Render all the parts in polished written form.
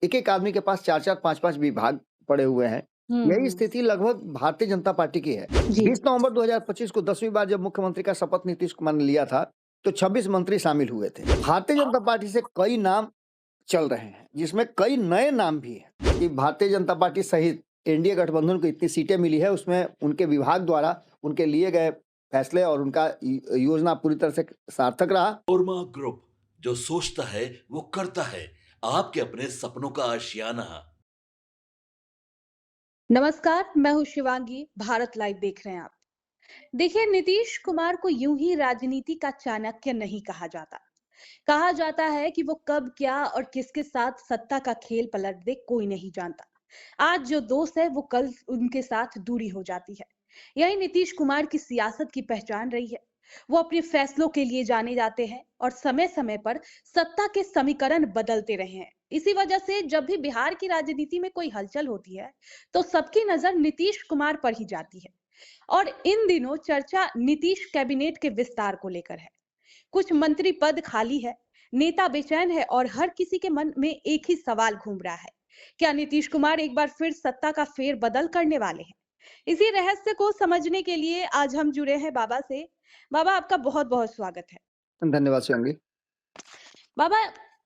एक एक आदमी के पास 4-4 5-5 विभाग पड़े हुए हैं। यही हुँ। स्थिति लगभग भारतीय जनता पार्टी की है। जी। 20 नवंबर 2025 को 10वीं बार जब मुख्यमंत्री का शपथ नीतीश कुमार ने लिया था, तो 26 मंत्री शामिल हुए थे। भारतीय जनता पार्टी से कई नाम चल रहे हैं, जिसमें कई नए नाम भी हैं कि भारतीय जनता पार्टी सहित एनडीए गठबंधन को इतनी सीटें मिली है, उसमें उनके विभाग द्वारा उनके लिए गए फैसले और उनका योजना पूरी तरह से सार्थक रहा। ओरमा ग्रुप, जो सोचता है वो करता है। आपके अपने सपनों का आशियाना। नमस्कार, मैं हूँ शिवांगी, भारत लाइव देख रहे हैं आप। देखिए, नीतीश कुमार को यूं ही राजनीति का चाणक्य नहीं कहा जाता। कहा जाता है कि वो कब क्या और किसके साथ सत्ता का खेल पलट दे कोई नहीं जानता। आज जो दोस्त है वो कल उनके साथ दूरी हो जाती है। यही नीतीश कुमार की सियासत की पहचान रही है। वो अपने फैसलों के लिए जाने जाते हैं और समय समय पर सत्ता के समीकरण बदलते रहे हैं। इसी वजह से जब भी बिहार की राजनीति में कोई हलचल होती है तो सबकी नजर नीतीश कुमार पर ही जाती है। और इन दिनों चर्चा नीतीश कैबिनेट के विस्तार को लेकर है। कुछ मंत्री पद खाली है, नेता बेचैन है और हर किसी के मन में एक ही सवाल घूम रहा है। क्या नीतीश कुमार एक बार फिर सत्ता का फेर बदल करने वाले हैं? इसी रहस्य को समझने के लिए आज हम जुड़े हैं बाबा से। बाबा, आपका बहुत बहुत स्वागत है। धन्यवाद शिवांगी। बाबा,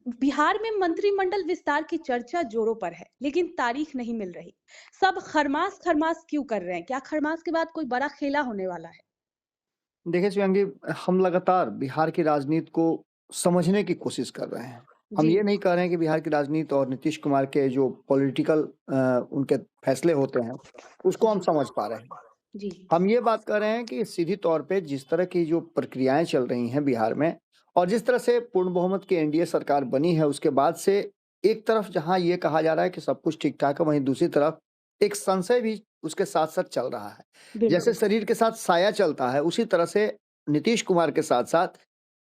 बिहार में मंत्रिमंडल विस्तार की चर्चा जोरों पर है, लेकिन तारीख नहीं मिल रही। सब खरमास खरमास क्यों कर रहे हैं? क्या खरमास के बाद कोई बड़ा खेला होने वाला है? देखिए शिवांगी, हम लगातार बिहार की राजनीति को समझने की कोशिश कर रहे हैं। हम जी। ये नहीं कह रहे हैं कि बिहार की राजनीति और नीतीश कुमार के जो पॉलिटिकल उनके फैसले होते हैं, उसको हम जी। समझ पा रहे हैं। जी। हम ये बात कर रहे हैं कि सीधी तौर पे जिस तरह की जो प्रक्रियाएं चल रही हैं बिहार में और जिस तरह से पूर्ण बहुमत की एनडीए सरकार बनी है, उसके बाद से एक तरफ जहां ये कहा जा रहा है कि सब कुछ ठीक ठाक है, वहीं दूसरी तरफ एक संशय भी उसके साथ साथ चल रहा है। जैसे बिल्कुल। शरीर के साथ साया चलता है, उसी तरह से नीतीश कुमार के साथ साथ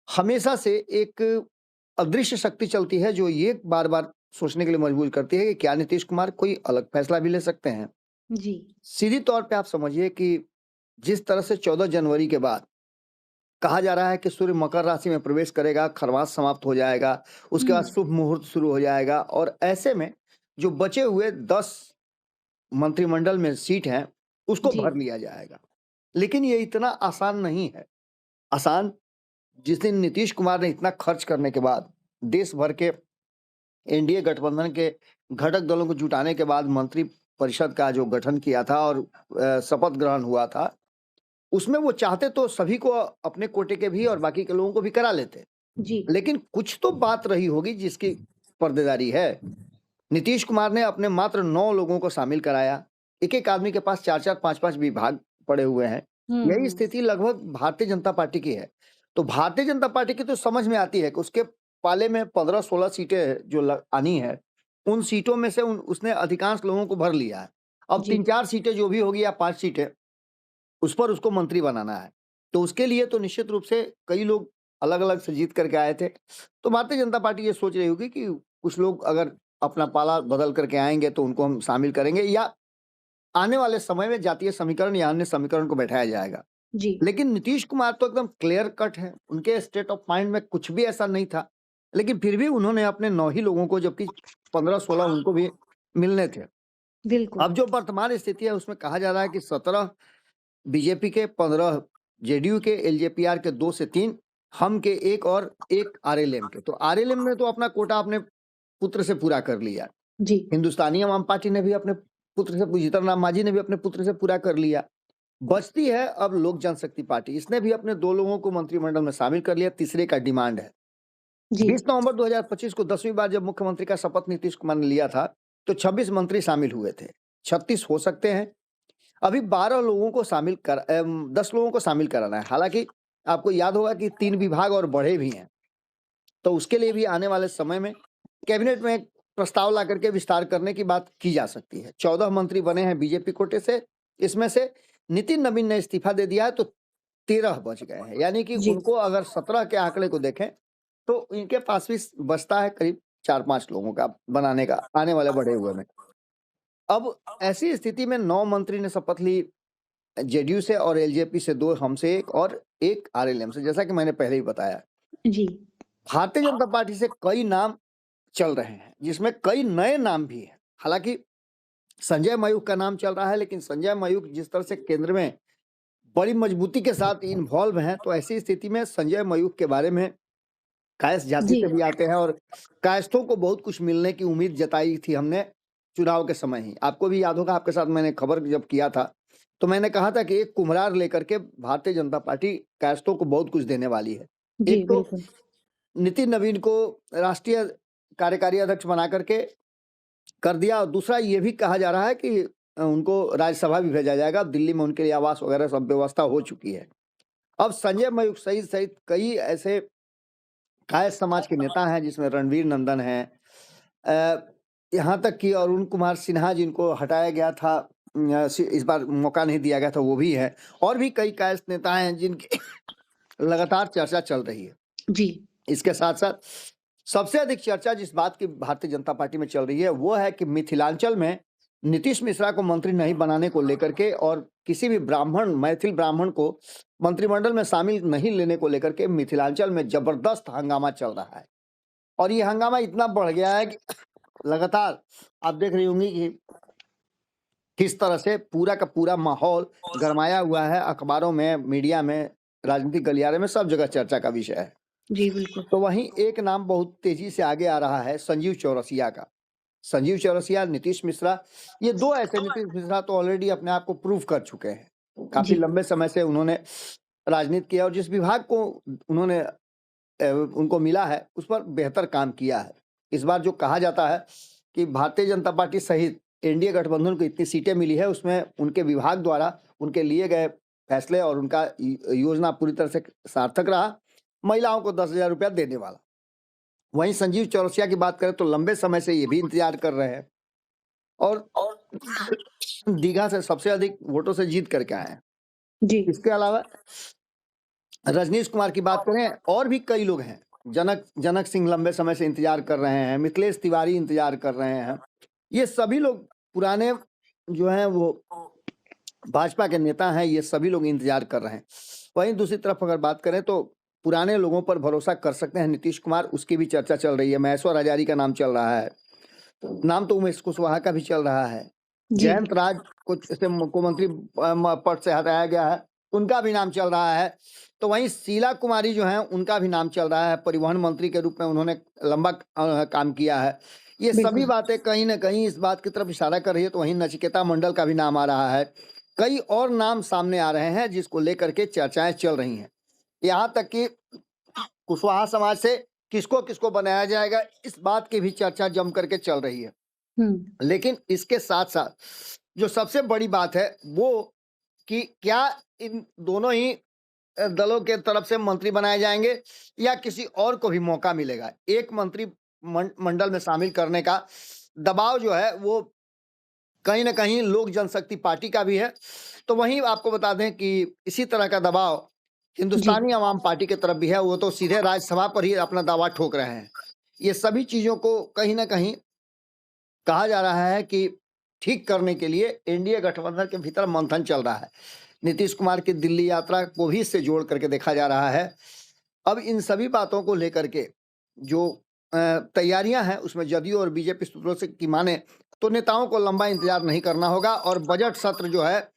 हमेशा से एक अदृश्य शक्ति चलती है, जो ये बार बार सोचने के लिए मजबूर करती है कि क्या नीतीश कुमार कोई अलग फैसला भी ले सकते हैं। जी। सीधी तौर पे आप समझिए कि जिस तरह से 14 जनवरी के बाद कहा जा रहा है कि सूर्य मकर राशि में प्रवेश करेगा, खरवास समाप्त हो जाएगा, उसके बाद हम्म। शुभ मुहूर्त शुरू हो जाएगा और ऐसे में जो बचे हुए 10 मंत्रिमंडल में सीट हैं, उसको जी। भर लिया जाएगा। लेकिन ये इतना आसान नहीं है। आसान जिस दिन नीतीश कुमार ने इतना खर्च करने के बाद, देश भर के एनडीए गठबंधन के घटक दलों को जुटाने के बाद मंत्री परिषद का जो गठन किया था और शपथ ग्रहण हुआ था, उसमें वो चाहते तो सभी को अपने कोटे के भी और बाकी के लोगों को भी करा लेते। जी। लेकिन कुछ तो बात रही होगी जिसकी पर्देदारी है। नीतीश कुमार ने अपने मात्र 9 लोगों को शामिल कराया। एक-एक आदमी के पास 4-4 5-5 विभाग पड़े हुए हैं। यही हम्म। स्थिति लगभग भारतीय जनता पार्टी की है। तो भारतीय जनता पार्टी की तो समझ में आती है कि उसके पाले में 15-16 सीटें जो आनी है, उन सीटों में से उसने अधिकांश लोगों को भर लिया है। अब जी। 3-4 सीटें जो भी होगी या 5 सीटें, उस पर उसको मंत्री बनाना है। तो उसके लिए तो निश्चित रूप से कई लोग अलग-अलग से जीत करके आए थे। तो भारतीय जनता पार्टी ये सोच रही होगी कि कुछ लोग अगर अपना पाला बदल करके आएँगे तो उनको हम शामिल करेंगे या आने वाले समय में जातीय समीकरण या अन्य समीकरण को बैठाया जाएगा। जी। लेकिन नीतीश कुमार तो एकदम क्लियर कट है, उनके स्टेट ऑफ माइंड में कुछ भी ऐसा नहीं था। लेकिन फिर भी उन्होंने अपने 9 ही लोगों को, जबकि 15-16 उनको भी मिलने थे। बिल्कुल। अब जो वर्तमान स्थिति है उसमें कहा जा रहा है कि 17 बीजेपी के, 15 जेडीयू के, एलजेपीआर के 2 से 3, हम के 1 और 1 आरएलएम के। तो आरएलएम ने तो अपना कोटा अपने पुत्र से पूरा कर लिया। जी। हिंदुस्तानी अवाम पार्टी ने भी अपने पुत्र से, जीतन राम मांझी ने भी अपने पुत्र से पूरा कर लिया। बचती है अब लोक जनशक्ति पार्टी, इसने भी अपने 2 लोगों को मंत्रिमंडल में शामिल कर लिया, तीसरे का डिमांड है। जी। 20 नवंबर 2025 को 10वीं बार जब मुख्यमंत्री का शपथ नीतीश कुमार ने लिया था, तो 26 मंत्री शामिल हुए थे। 36 हो सकते हैं। अभी 12 लोगों को 10 लोगों को शामिल कराना है। हालाँकि आपको याद होगा कि 3 विभाग और बढ़े भी हैं। तो उसके लिए भी आने वाले समय में कैबिनेट में एक प्रस्ताव ला करके विस्तार करने की बात की जा सकती है। 14 मंत्री बने हैं बीजेपी कोटे से, इसमें से नितिन नवीन ने इस्तीफा दे दिया है, तो 13 बच गए हैं। यानी कि जी। उनको अगर 17 के आंकड़े को देखें, तो इनके पास भी बचता है करीब 4-5 लोगों का बनाने का, आने वाले बढ़े हुए में। अब ऐसी स्थिति में 9 मंत्री ने शपथ ली, जेडीयू से और एलजेपी से 2, हमसे 1 और 1 आरएलएम से, जैसा कि मैंने पहले ही बताया। जी। भारतीय जनता पार्टी से कई नाम चल रहे हैं, जिसमें कई नए नाम भी हैं। हालांकि संजय मयूख का नाम चल रहा है, लेकिन संजय मयूख जिस तरह से केंद्र में बड़ी मजबूती के साथ इन्वॉल्व हैं, तो ऐसी स्थिति में संजय मयूख के बारे में कायस्थ जाति जी से भी आते हैं, और कायस्थों को बहुत कुछ मिलने की उम्मीद जताई थी हमने चुनाव के समय ही। आपको भी याद होगा, आपके साथ मैंने खबर जब किया था, तो मैंने कहा था कि एक कुम्हरार लेकर के भारतीय जनता पार्टी कायस्थों को बहुत कुछ देने वाली है। जी एक तो बिल्कुल। नितिन नवीन को राष्ट्रीय कार्यकारी अध्यक्ष बना करके कर दिया, और दूसरा ये भी कहा जा रहा है कि उनको राज्यसभा भी भेजा जाएगा। अब दिल्ली में उनके लिए आवास वगैरह सब व्यवस्था हो चुकी है। अब संजय मयूख सहित सहित कई ऐसे कायस्थ समाज के नेता हैं, जिसमें रणवीर नंदन है, यहाँ तक कि अरुण कुमार सिन्हा जिनको हटाया गया था, इस बार मौका नहीं दिया गया था, वो भी है, और भी कई कायस्थ नेता हैं जिनकी लगातार चर्चा चल रही है। जी इसके साथ साथ सबसे अधिक चर्चा जिस बात की भारतीय जनता पार्टी में चल रही है, वो है कि मिथिलांचल में नीतीश मिश्रा को मंत्री नहीं बनाने को लेकर के, और किसी भी ब्राह्मण, मैथिल ब्राह्मण को मंत्रिमंडल में शामिल नहीं लेने को लेकर के मिथिलांचल में जबरदस्त हंगामा चल रहा है। और ये हंगामा इतना बढ़ गया है कि लगातार आप देख रही होंगी कि किस तरह से पूरा का पूरा माहौल गरमाया हुआ है। अखबारों में, मीडिया में, राजनीतिक गलियारे में, सब जगह चर्चा का विषय है। जी बिल्कुल। तो वहीं एक नाम बहुत तेजी से आगे आ रहा है, संजीव चौरसिया का। संजीव चौरसिया, नीतीश मिश्रा, ये दो ऐसे, नीतीश मिश्रा तो ऑलरेडी अपने आप को प्रूव कर चुके हैं। काफी जी लंबे समय से उन्होंने राजनीति किया, और जिस विभाग को उन्होंने उनको मिला है उस पर बेहतर काम किया है। इस बार जो कहा जाता है कि भारतीय जनता पार्टी सहित एनडीए गठबंधन को इतनी सीटें मिली है, उसमें उनके विभाग द्वारा उनके लिए गए फैसले और उनका योजना पूरी तरह से सार्थक रहा। महिलाओं को 10,000 रुपया देने वाला। वहीं संजीव चौरसिया की बात करें तो लंबे समय से ये भी इंतजार कर रहे हैं, और दीघा से सबसे अधिक वोटों से जीत करके आए हैं। जी इसके अलावा रजनीश कुमार की बात करें, और भी कई लोग हैं। जनक सिंह लंबे समय से इंतजार कर रहे हैं, मिथिलेश तिवारी इंतजार कर रहे हैं। ये सभी लोग पुराने जो हैं वो भाजपा के नेता हैं, ये सभी लोग इंतजार कर रहे हैं। वहीं दूसरी तरफ अगर बात करें तो पुराने लोगों पर भरोसा कर सकते हैं नीतीश कुमार, उसकी भी चर्चा चल रही है। महेश्वर हजारी का नाम चल रहा है, नाम तो उमेश कुशवाहा का भी चल रहा है। जी जयंत राज को जैसे मुख्यमंत्री पद से हटाया गया है, उनका भी नाम चल रहा है। तो वहीं शीला कुमारी जो है, उनका भी नाम चल रहा है। परिवहन मंत्री के रूप में उन्होंने लंबा काम किया है। ये सभी बिल्कुल। बातें कहीं ना कहीं इस बात की तरफ इशारा कर रही है। तो वहीं नचिकेता मंडल का भी नाम आ रहा है। कई और नाम सामने आ रहे हैं जिसको लेकर के चर्चाएं चल रही हैं। यहाँ तक कि कुशवाहा समाज से किसको किसको बनाया जाएगा, इस बात की भी चर्चा जम करके चल रही है। लेकिन इसके साथ साथ जो सबसे बड़ी बात है वो कि क्या इन दोनों ही दलों के तरफ से मंत्री बनाए जाएंगे, या किसी और को भी मौका मिलेगा। एक मंत्री मंडल में शामिल करने का दबाव जो है वो कहीं ना कहीं लोक जनशक्ति पार्टी का भी है। तो वहीं आपको बता दें कि इसी तरह का दबाव हिंदुस्तानी आवाम पार्टी की तरफ भी है। वो तो सीधे राज्यसभा पर ही अपना दावा ठोक रहे हैं। ये सभी चीजों को कहीं ना कहीं कहा जा रहा है कि ठीक करने के लिए एनडीए गठबंधन के भीतर मंथन चल रहा है। नीतीश कुमार की दिल्ली यात्रा को भी इससे जोड़ करके देखा जा रहा है। अब इन सभी बातों को लेकर के जो तैयारियां हैं, उसमें जदयू और बीजेपी सूत्रों से की माने तो नेताओं को लंबा इंतजार नहीं करना होगा, और बजट सत्र जो है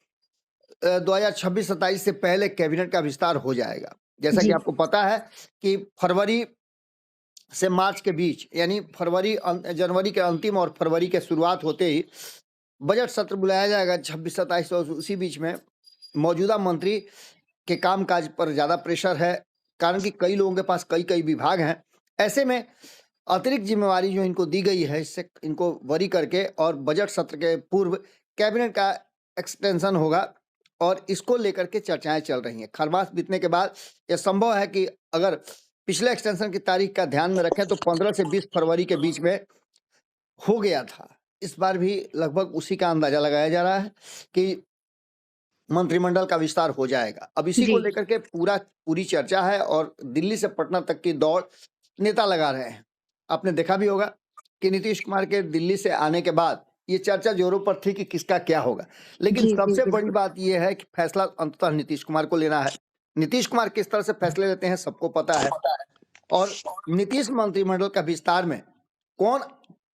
2026-27 से पहले कैबिनेट का विस्तार हो जाएगा। जैसा कि जी आपको पता है कि फरवरी से मार्च के बीच, यानी जनवरी के अंतिम और फरवरी के शुरुआत होते ही बजट सत्र बुलाया जाएगा 26-27, और उसी बीच में मौजूदा मंत्री के कामकाज पर ज्यादा प्रेशर है, कारण कि कई लोगों के पास कई कई विभाग हैं। ऐसे में अतिरिक्त जिम्मेवारी जो इनको दी गई है, इससे इनको वरी करके और बजट सत्र के पूर्व कैबिनेट का एक्सटेंशन होगा, और इसको लेकर के चर्चाएं चल रही हैं। खरमास बीतने के बाद यह संभव है कि अगर पिछले एक्सटेंशन की तारीख का ध्यान में रखें तो 15 से 20 फरवरी के बीच में हो गया था। इस बार भी लगभग उसी का अंदाजा लगाया जा रहा है कि मंत्रिमंडल का विस्तार हो जाएगा। अब इसी को जी लेकर के पूरी चर्चा है, और दिल्ली से पटना तक की दौड़ नेता लगा रहे हैं। आपने देखा भी होगा कि नीतीश कुमार के दिल्ली से आने के बाद ये चर्चा जोरों पर थी कि किसका क्या होगा, लेकिन जी जी सबसे बड़ी बिल्कुल। बात यह है कि फैसला अंततः नीतीश कुमार को लेना है। नीतीश कुमार किस तरह से फैसले लेते हैं सबको पता है, और नीतीश मंत्रिमंडल का विस्तार में कौन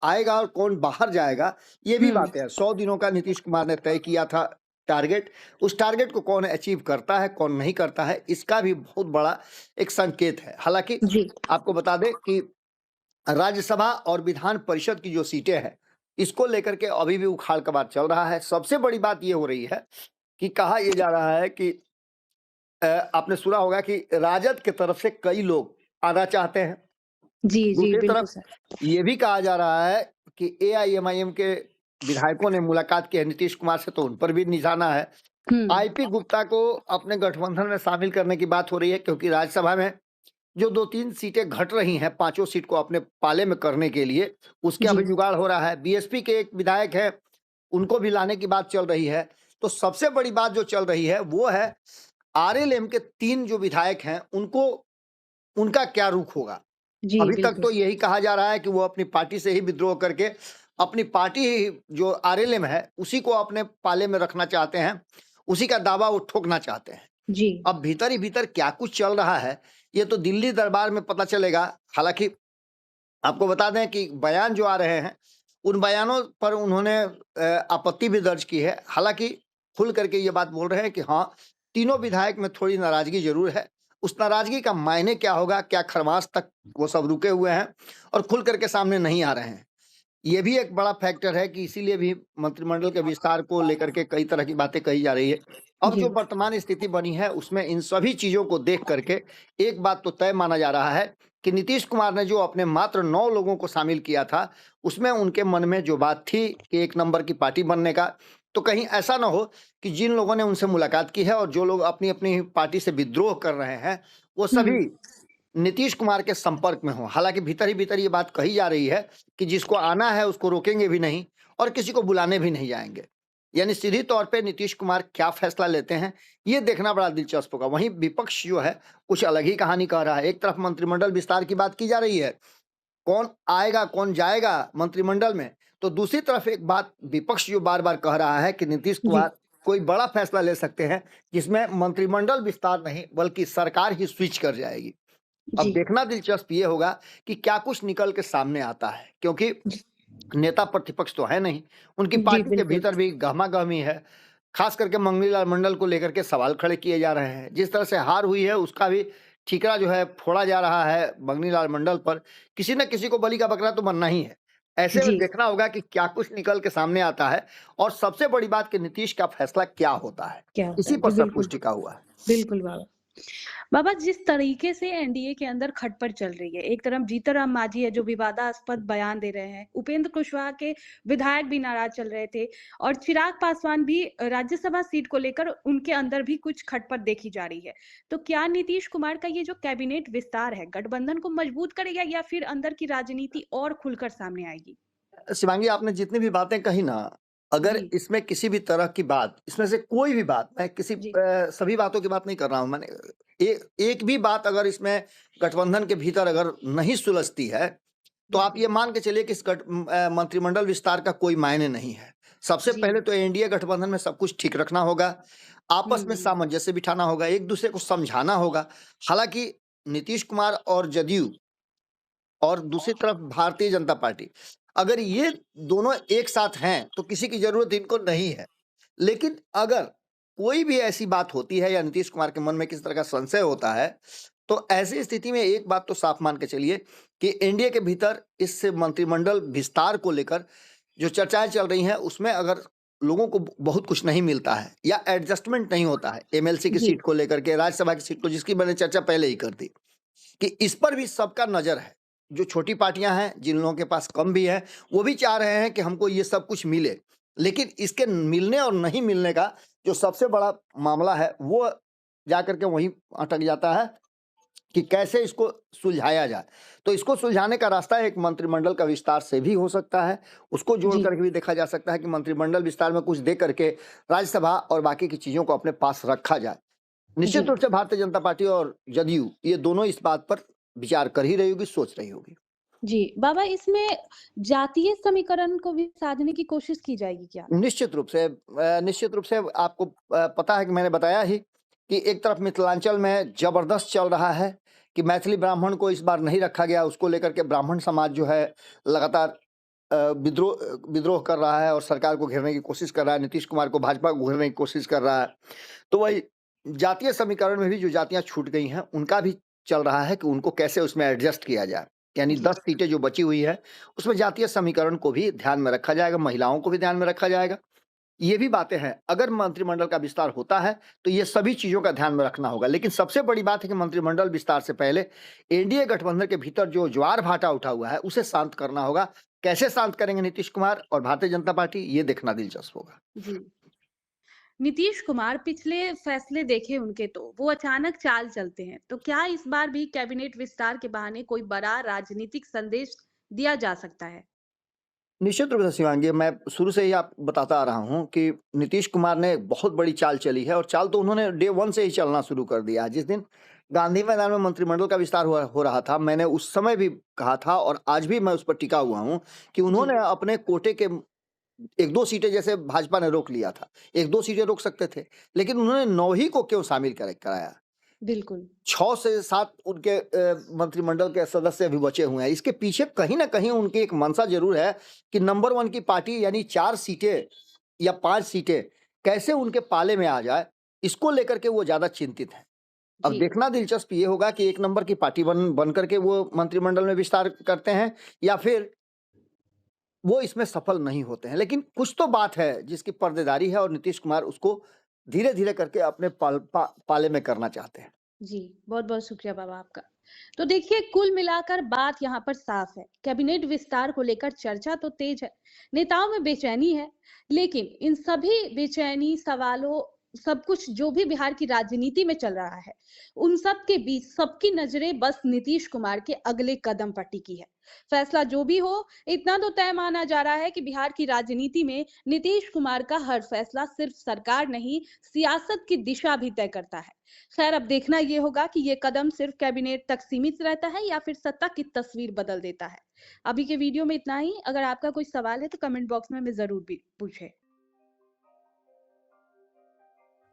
आएगा और कौन बाहर जाएगा, ये भी हम्म। बातें हैं। 100 दिनों का नीतीश कुमार ने तय किया था टारगेट, उस टारगेट को कौन अचीव करता है, कौन नहीं करता है, इसका भी बहुत बड़ा एक संकेत है। हालांकि जी आपको बता दें कि राज्यसभा और विधान परिषद की जो सीटें हैं, इसको लेकर के अभी भी उखाड़ कबाड़ चल रहा है। सबसे बड़ी बात ये हो रही है कि कहा यह जा रहा है कि आपने सुना होगा कि राजद की तरफ से कई लोग आना चाहते हैं। जी जी दूसरी बिल्कुल तरफ सर। ये भी कहा जा रहा है कि एआईएमआईएम के विधायकों ने मुलाकात की है नीतीश कुमार से, तो उन पर भी निशाना है। आईपी गुप्ता को अपने गठबंधन में शामिल करने की बात हो रही है, क्योंकि राज्यसभा में जो 2-3 सीटें घट रही हैं, 5 सीट को अपने पाले में करने के लिए, उसका भी जी जुगाड़ हो रहा है। बीएसपी के एक विधायक हैं, उनको भी लाने की बात चल रही है। तो सबसे बड़ी बात जो चल रही है वो है आरएलएम के 3 जो विधायक हैं, उनको उनका क्या रुख होगा। जी अभी तक बिल्कुल तो यही कहा जा रहा है कि वो अपनी पार्टी से ही विद्रोह करके अपनी पार्टी ही जो आरएलएम है उसी को अपने पाले में रखना चाहते हैं, उसी का दावा वो ठोकना चाहते हैं। जी अब भीतर ही भीतर क्या कुछ चल रहा है, ये तो दिल्ली दरबार में पता चलेगा। हालांकि आपको बता दें कि बयान जो आ रहे हैं, उन बयानों पर उन्होंने आपत्ति भी दर्ज की है। हालांकि खुल करके ये बात बोल रहे हैं कि हाँ, तीनों विधायक में थोड़ी नाराजगी जरूर है। उस नाराजगी का मायने क्या होगा, क्या खरमास तक वो सब रुके हुए हैं और खुल करके सामने नहीं आ रहे हैं। ये भी एक बड़ा फैक्टर है कि इसीलिए भी मंत्रिमंडल के विस्तार को लेकर के कई तरह की बातें कही जा रही है। अब जी जो वर्तमान स्थिति बनी है उसमें इन सभी चीजों को देख करके एक बात तो तय माना जा रहा है कि नीतीश कुमार ने जो अपने मात्र 9 लोगों को शामिल किया था, उसमें उनके मन में जो बात थी कि एक नंबर की पार्टी बनने का, तो कहीं ऐसा ना हो कि जिन लोगों ने उनसे मुलाकात की है और जो लोग अपनी अपनी पार्टी से विद्रोह कर रहे हैं, वो सभी नीतीश कुमार के संपर्क में हो। हालांकि भीतर ही भीतर ये बात कही जा रही है कि जिसको आना है उसको रोकेंगे भी नहीं और किसी को बुलाने भी नहीं जाएंगे। यानी सीधी तौर पे नीतीश कुमार क्या फैसला लेते हैं, ये देखना बड़ा दिलचस्प होगा। वहीं विपक्ष जो है कुछ अलग ही कहानी कह रहा है। एक तरफ मंत्रिमंडल विस्तार की बात की जा रही है, कौन आएगा कौन जाएगा मंत्रिमंडल में, तो दूसरी तरफ एक बात विपक्ष जो बार बार कह रहा है कि नीतीश जी कुमार कोई बड़ा फैसला ले सकते हैं जिसमें मंत्रिमंडल विस्तार नहीं बल्कि सरकार ही स्विच कर जाएगी। अब जी देखना दिलचस्प ये होगा कि क्या कुछ निकल के सामने आता है, क्योंकि जी नेता प्रतिपक्ष तो है नहीं, उनकी जी पार्टी के बिल्कुल भीतर भी गहमा-गहमी है। खास करके मंगनीलाल मंडल को लेकर के सवाल खड़े किए जा रहे हैं। जिस तरह से हार हुई है उसका भी ठीकरा जो है फोड़ा जा रहा है मंगनीलाल मंडल पर। किसी न किसी को बलि का बकरा तो बनना ही है। ऐसे में जी देखना होगा कि क्या कुछ निकल के सामने आता है और सबसे बड़ी बात कि नीतीश का फैसला क्या होता है। क्या होता इसी है पर जी सब बिल्कुल कुछ टिका हुआ है। बिल्कुल बाबा। बाबा जिस तरीके से एनडीए के अंदर खटपट चल रही है, एक तरफ जीतनराम मांझी है जो विवादास्पद बयान दे रहे हैं, उपेंद्र कुशवाहा के विधायक भी नाराज चल रहे थे और चिराग पासवान भी राज्यसभा सीट को लेकर उनके अंदर भी कुछ खटपट देखी जा रही है। तो क्या नीतीश कुमार का ये जो कैबिनेट विस्तार है गठबंधन को मजबूत करेगा या फिर अंदर की राजनीति और खुलकर सामने आएगी? शिवांगी, आपने जितनी भी बातें कही ना, अगर जी इसमें किसी भी तरह की बात, इसमें से कोई भी बात, मैं किसी जी सभी बातों की बात नहीं कर रहा हूं। मैंने एक भी बात अगर इसमें गठबंधन के भीतर अगर नहीं सुलझती है, तो आप बिल्कुल ये मान के चलिए कि इस मंत्रिमंडल विस्तार का कोई मायने नहीं है। सबसे जी पहले तो एनडीए गठबंधन में सब कुछ ठीक रखना होगा, आपस में हम्म सामंजस्य बिठाना होगा, एक दूसरे को समझाना होगा। हालांकि नीतीश कुमार और जदयू और दूसरी तरफ भारतीय जनता पार्टी, अगर ये दोनों एक साथ हैं तो किसी की जरूरत इनको नहीं है। लेकिन अगर कोई भी ऐसी बात होती है या नीतीश कुमार के मन में किस तरह का संशय होता है, तो ऐसी स्थिति में एक बात तो साफ मान के चलिए कि एनडीए के भीतर इस मंत्रिमंडल विस्तार को लेकर जो चर्चाएं चल रही हैं उसमें अगर लोगों को बहुत कुछ नहीं मिलता है या एडजस्टमेंट नहीं होता है एमएलसी की जी सीट को लेकर के, राज्यसभा की सीट को, जिसकी मैंने चर्चा पहले ही कर दी कि इस पर भी सबका नजर है। जो छोटी पार्टियां हैं, जिन लोगों के पास कम भी है, वो भी चाह रहे हैं कि हमको ये सब कुछ मिले। लेकिन इसके मिलने और नहीं मिलने का जो सबसे बड़ा मामला है वो जाकर के वहीं अटक जाता है कि कैसे इसको सुलझाया जाए। तो इसको सुलझाने का रास्ता एक मंत्रिमंडल का विस्तार से भी हो सकता है। उसको जोड़ जी करके भी देखा जा सकता है कि मंत्रिमंडल विस्तार में कुछ दे करके राज्यसभा और बाकी की चीजों को अपने पास रखा जाए। जी निश्चित रूप से भारतीय जनता पार्टी और जदयू ये दोनों इस बात पर विचार कर ही रही होगी, सोच रही होगी। जी बाबा इसमें जातीय समीकरण को भी साधने की कोशिश की जाएगी क्या? निश्चित रूप से आपको पता है कि मैंने बताया ही कि एक तरफ मिथिलांचल में जबरदस्त चल रहा है कि मैथिली ब्राह्मण को इस बार नहीं रखा गया, उसको लेकर के ब्राह्मण समाज जो है लगातार विद्रोह कर रहा है और सरकार को घेरने की कोशिश कर रहा है, नीतीश कुमार को, भाजपा को घेरने की कोशिश कर रहा है। तो वही जातीय समीकरण में भी जो जातियां छूट गई हैं उनका भी चल रहा है कि उनको कैसे उसमें एडजस्ट किया जाए। यानी जी 10 सीटें जो बची हुई है उसमें जातीय समीकरण को भी ध्यान में रखा जाएगा, महिलाओं को भी ध्यान में रखा जाएगा। ये भी बातें हैं, अगर मंत्रिमंडल का विस्तार होता है तो ये सभी चीजों का ध्यान में रखना होगा। लेकिन सबसे बड़ी बात है कि मंत्रिमंडल विस्तार से पहले एनडीए गठबंधन के भीतर जो ज्वार भाटा उठा हुआ है उसे शांत करना होगा। कैसे शांत करेंगे नीतीश कुमार और भारतीय जनता पार्टी, ये देखना दिलचस्प होगा। जी नीतीश कुमार पिछले फैसले देखे उनके तो वो अचानक चाल चलते हैं, तो क्या इस बार भी कैबिनेट विस्तार के बहाने कोई बड़ा राजनीतिक संदेश दिया जा सकता है? निश्चित रूप से शिवांगी, मैं शुरू से ही आप बताता आ रहा हूं कि नीतीश कुमार ने एक बहुत बड़ी चाल चली है और चाल तो उन्होंने डे वन से ही चलना शुरू कर दिया है। जिस दिन गांधी मैदान में मंत्रिमंडल का विस्तार हो रहा था, मैंने उस समय भी कहा था और आज भी मैं उस पर टिका हुआ हूं कि जी उन्होंने अपने कोटे के 1-2 सीटें, जैसे भाजपा ने रोक लिया था, 1-2 सीटें रोक सकते थे, लेकिन उन्होंने 9 ही को क्यों शामिल कराया? बिल्कुल 6 से 7 उनके मंत्रिमंडल के सदस्य अभी बचे हुए हैं। इसके पीछे कहीं न कहीं उनकी एक मंशा ज़रूर है कि नंबर 1 की पार्टी यानी 4 सीटें या 5 सीटें कैसे उनके पाले में आ जाए, इसको लेकर के वो ज़्यादा चिंतित हैं। अब जी देखना दिलचस्प ये होगा कि 1 नंबर की पार्टी बन करके वो मंत्रिमंडल में विस्तार करते हैं या फिर वो इसमें सफल नहीं होते हैं। लेकिन कुछ तो बात है जिसकी पर्देदारी है और नीतीश कुमार उसको धीरे-धीरे करके अपने पाले में करना चाहते हैं। जी बहुत बहुत शुक्रिया बाबा आपका। तो देखिए कुल मिलाकर बात यहाँ पर साफ है, कैबिनेट विस्तार को लेकर चर्चा तो तेज है, नेताओं में बेचैनी है, लेकिन इन सभी बेचैनी सवालों सब कुछ जो भी बिहार की राजनीति में चल रहा है, उन सब के बीच सबकी नजरें बस नीतीश कुमार के अगले कदम पर टिकी है। फैसला जो भी हो, इतना तो तय माना जा रहा है कि बिहार की राजनीति में नीतीश कुमार का हर फैसला सिर्फ सरकार नहीं, सियासत की दिशा भी तय करता है। खैर अब देखना ये होगा कि ये कदम सिर्फ कैबिनेट तक सीमित रहता है या फिर सत्ता की तस्वीर बदल देता है। अभी के वीडियो में इतना ही। अगर आपका कोई सवाल है तो कमेंट बॉक्स में हमें जरूर भी पूछे।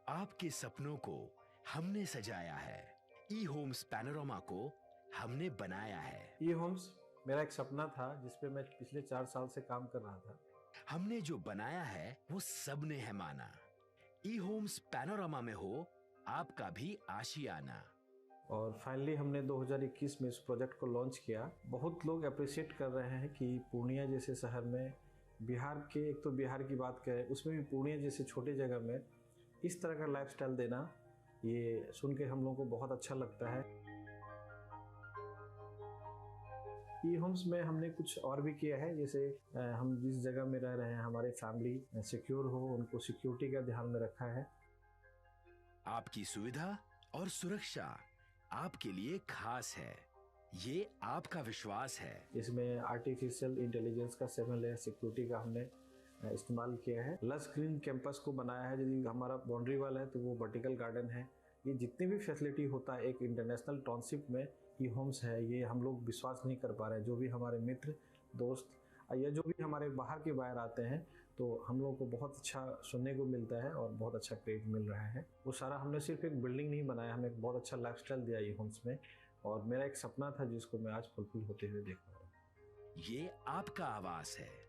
आपके सपनों को हमने सजाया है, ई होम्स पैनोरामा को हमने बनाया है। ई होम्स मेरा एक सपना था जिस पे मैं पिछले 4 साल से काम कर रहा था। हमने जो बनाया है वो सबने है माना। ई होम्स पैनोरामा में हो आपका भी आशियाना। और फाइनली हमने 2021 में इस प्रोजेक्ट को लॉन्च किया। बहुत लोग अप्रिशिएट कर रहे हैं कि पूर्णिया जैसे शहर में, बिहार के, एक तो बिहार की बात करें उसमें भी पूर्णिया जैसे छोटे जगह में इस तरह का लाइफस्टाइल देना, ये सुन के हम लोगों को बहुत अच्छा लगता है। ई होम्स में हमने कुछ और भी किया है, जैसे हम जिस जगह में रह रहे हैं हमारे फैमिली सिक्योर हो, उनको सिक्योरिटी का ध्यान में रखा है। आपकी सुविधा और सुरक्षा आपके लिए खास है, ये आपका विश्वास है। इसमें आर्टिफिशियल इंटेलिजेंस का 7 लेयर सिक्योरिटी का हमने इस्तेमाल किया है। लस ग्रीन कैंपस को बनाया है, यदि हमारा बाउंड्री वाल है तो वो वर्टिकल गार्डन है। ये जितनी भी फैसिलिटी होता है एक इंटरनेशनल टाउनशिप में ई होम्स है, ये हम लोग विश्वास नहीं कर पा रहे हैं। जो भी हमारे मित्र दोस्त या जो भी हमारे बाहर के बाहर आते हैं तो हम लोगों को बहुत अच्छा सुनने को मिलता है और बहुत अच्छा क्रेडिट मिल रहा है। वो सारा हमने सिर्फ एक बिल्डिंग नहीं बनाया, हमें एक बहुत अच्छा लाइफस्टाइल दिया ई होम्स में, और मेरा एक सपना था जिसको मैं आज फुलफिल होते हुए देख रहा हूँ। ये आपका आवास है।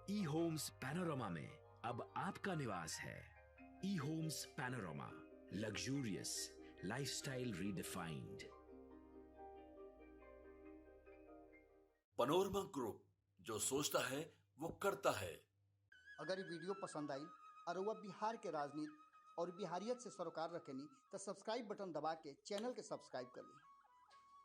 ई होम्स पैनोरामा में अब आपका निवास है। E homes panorama, luxurious lifestyle redefined. Panorama group, जो सोचता है वो करता है। अगर ये वीडियो पसंद आई और वह बिहार के राजनीति और बिहारियत से सरोकार रखेनी तो सब्सक्राइब बटन दबा के चैनल के सब्सक्राइब कर ली।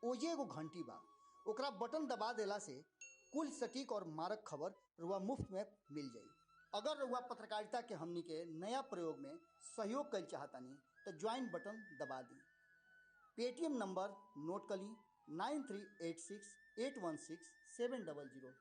ओजे एगो घंटी बा, ओकरा बटन दबा देला से कुल सटीक और मारक खबर रुआ मुफ्त में मिल जाई। अगर रुआ पत्रकारिता के हमनी के नया प्रयोग में सहयोग कर चाहतानी तो ज्वाइन बटन दबा दी। पेटीएम नंबर नोट कर ली 9386816700।